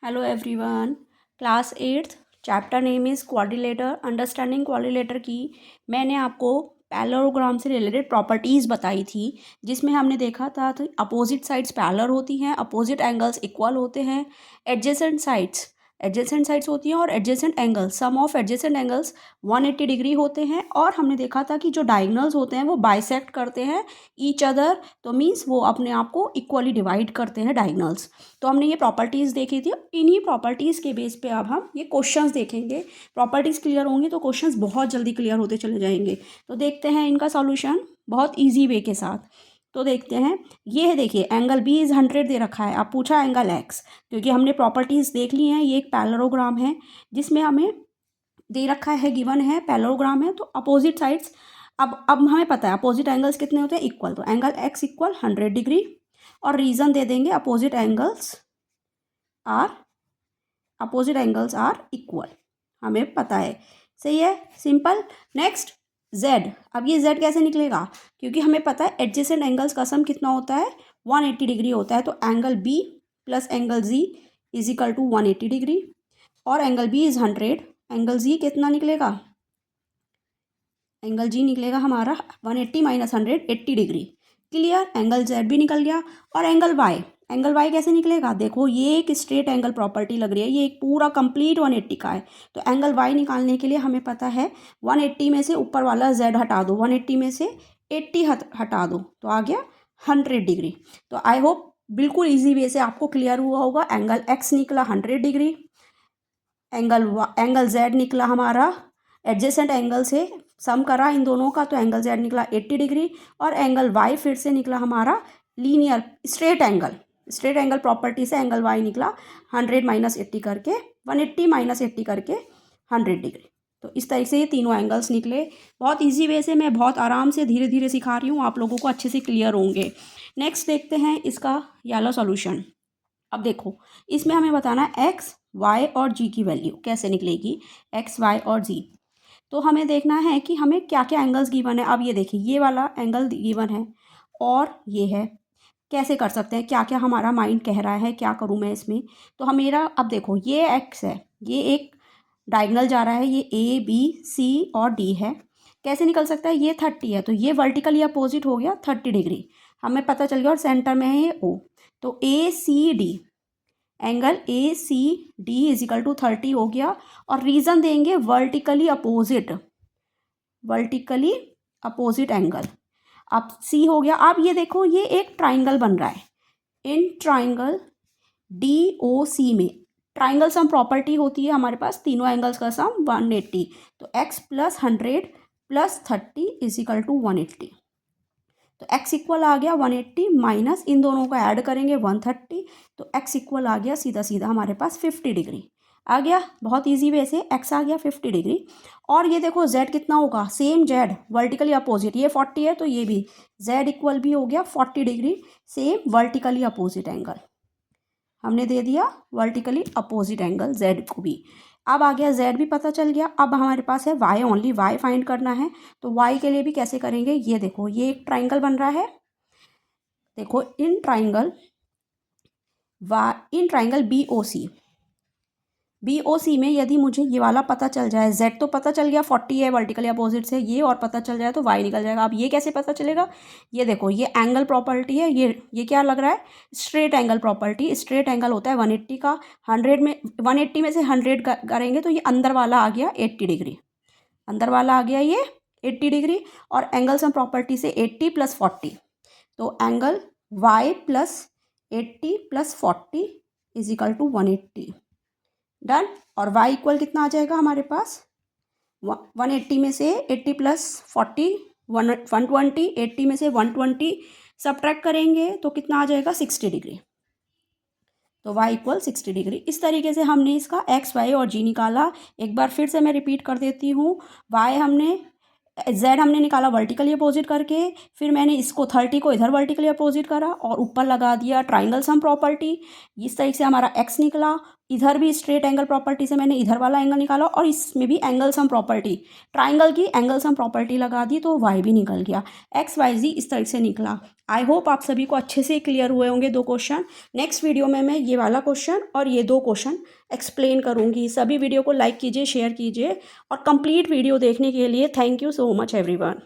Hello everyone. Class eighth chapter name is quadrilateral. Understanding quadrilateral की मैंने आपको parallelogram से रिलेटेड प्रॉपर्टीज़ बताई थी, जिसमें हमने देखा था तो अपोजिट साइड्स पैरेलल होती हैं, अपोजिट एंगल्स इक्वल होते हैं, एडजेसेंट साइड्स होती हैं और adjacent angles sum of adjacent angles 180 degree होते हैं। और हमने देखा था कि जो डायगोनल्स होते हैं वो बाइसेक्ट करते हैं ईच अदर, तो मीन्स वो अपने आप को इक्वली डिवाइड करते हैं डायगोनल्स। तो हमने ये प्रॉपर्टीज़ देखी थी। इन्हीं प्रॉपर्टीज़ के बेस पे अब हम ये क्वेश्चंस देखेंगे। प्रॉपर्टीज़ क्लियर होंगी तो क्वेश्चंस बहुत जल्दी क्लियर होते चले जाएंगे। तो देखते हैं इनका सॉल्यूशन बहुत इजी वे के साथ। तो देखते हैं, ये है, देखिए एंगल बी इज़ 100 दे रखा है। अब पूछा एंगल एक्स, क्योंकि हमने प्रॉपर्टीज़ देख ली हैं। ये एक पैरेललोग्राम है जिसमें हमें दे रखा है, गिवन है, पैरेललोग्राम है, तो अपोजिट साइड्स अब हमें पता है अपोजिट एंगल्स कितने होते हैं, इक्वल। तो एंगल एक्स इक्वल 100 डिग्री और रीज़न दे देंगे अपोजिट एंगल्स आर इक्वल, हमें पता है। सही है, सिंपल। Next Z. अब ये जेड कैसे निकलेगा, क्योंकि हमें पता है एडजेसेंट एंगल्स का सम कितना होता है, 180 डिग्री होता है। तो angle B plus angle G is equal to 180 degree और angle B is 100। Angle G कितना निकलेगा, एंगल जी निकलेगा हमारा 180 minus 100, 80 degree. Clear, angle Z भी निकल गया। और एंगल वाई कैसे निकलेगा, देखो ये एक स्ट्रेट एंगल प्रॉपर्टी लग रही है, ये एक पूरा कंप्लीट 180 का है। तो एंगल वाई निकालने के लिए हमें पता है 180 में से ऊपर वाला जेड हटा दो, 180 में से 80 हटा दो, तो आ गया 100 डिग्री। तो आई होप बिल्कुल ईजी वे से आपको क्लियर हुआ होगा। एंगल एक्स निकला 100 डिग्री, एंगल जेड निकला हमारा, एडजेसेंट एंगल से सम करा इन दोनों का, तो एंगल जेड निकला 80 डिग्री और एंगल वाई फिर से निकला हमारा लीनियर स्ट्रेट एंगल प्रॉपर्टी से एंगल वाई निकला 100 माइनस 80 करके 180 माइनस 80 करके 100 डिग्री। तो इस तरीके से ये तीनों एंगल्स निकले। बहुत इजी वे से, मैं बहुत आराम से धीरे धीरे सिखा रही हूँ, आप लोगों को अच्छे से क्लियर होंगे। नेक्स्ट देखते हैं इसका वाला सॉल्यूशन। अब देखो, इसमें हमें बताना है एक्स वाई और जी की वैल्यू कैसे निकलेगी, एक्स वाई और जी। तो हमें देखना है कि हमें क्या क्या एंगल्स गिवन है। अब ये देखिए, ये वाला एंगल गिवन है और ये है, कैसे कर सकते हैं, क्या क्या हमारा माइंड कह रहा है, क्या करूँ मैं इसमें। तो हम मेरा, अब देखो ये एक्स है, ये एक डायगोनल जा रहा है, ये ए बी सी और डी है। कैसे निकल सकता है, ये 30 है तो ये वर्टिकली अपोजिट हो गया 30 डिग्री, हमें पता चल गया। और सेंटर में है ये ओ, तो A C D, angle A C D is equal to 30 हो गया। और रीज़न देंगे वर्टिकली अपोजिट एंगल। अब सी हो गया। अब ये देखो, ये एक ट्राइंगल बन रहा है, इन ट्राइंगल डी ओ सी में ट्राइंगल सम प्रॉपर्टी होती है हमारे पास, तीनों एंगल्स का सम 180। तो x plus 100 plus 30 is equal to 180। तो x इक्वल आ गया 180 माइनस इन दोनों को ऐड करेंगे 130, तो x इक्वल आ गया सीधा सीधा हमारे पास 50 डिग्री आ गया। बहुत इजी वे से x आ गया 50 डिग्री। और ये देखो z कितना होगा, सेम z वर्टिकली अपोजिट, ये 40 है तो ये भी z इक्वल भी हो गया 40 degree, same vertically opposite angle हमने दे दिया, वर्टिकली अपोजिट एंगल z को भी। अब आ गया z भी पता चल गया। अब हमारे पास है y ओनली, y फाइंड करना है। तो y के लिए भी कैसे करेंगे, ये देखो ये एक ट्राइंगल बन रहा है, देखो इन ट्राइंगल बी ओ सी में यदि मुझे ये वाला पता चल जाए, z तो पता चल गया 40 है वर्टिकली अपोजिट से, ये और पता चल जाए तो y निकल जाएगा। अब ये कैसे पता चलेगा, ये देखो ये एंगल प्रॉपर्टी है, ये क्या लग रहा है, straight angle property. Straight angle होता है 180 का, 180 में से 100 करेंगे तो ये अंदर वाला आ गया 80 डिग्री, अंदर वाला आ गया ये 80 डिग्री। और एंगल सम प्रॉपर्टी से 80 प्लस 40, तो angle y plus 80 plus 40 is equal to 180। Done. और y इक्वल कितना आ जाएगा हमारे पास, 180 में से 80 प्लस 40 120, 80 में से 120 सब्ट्रैक्ट करेंगे तो कितना आ जाएगा 60 डिग्री। तो y इक्वल 60 डिग्री। इस तरीके से हमने इसका x y और g निकाला। एक बार फिर से मैं रिपीट कर देती हूँ, y हमने जेड हमने निकाला वर्टिकली अपोजिट करके, फिर मैंने इसको 30 को इधर वर्टिकली अपोजिट करा और ऊपर लगा दिया ट्राइंगल सम प्रॉपर्टी। इस तरीके से हमारा एक्स निकला। इधर भी स्ट्रेट एंगल प्रॉपर्टी से मैंने इधर वाला एंगल निकाला और इसमें भी एंगल सम प्रॉपर्टी, ट्राइंगल की एंगल सम प्रॉपर्टी लगा दी तो वाई भी निकल गया। एक्स वाई जी इस तरीके से निकला। आई होप आप सभी को अच्छे से क्लियर हुए होंगे 2 क्वेश्चन। नेक्स्ट वीडियो में मैं ये वाला क्वेश्चन और ये 2 क्वेश्चन एक्सप्लेन करूँगी। सभी वीडियो को लाइक कीजिए, शेयर कीजिए और कंप्लीट वीडियो देखने के लिए thank you so much everyone.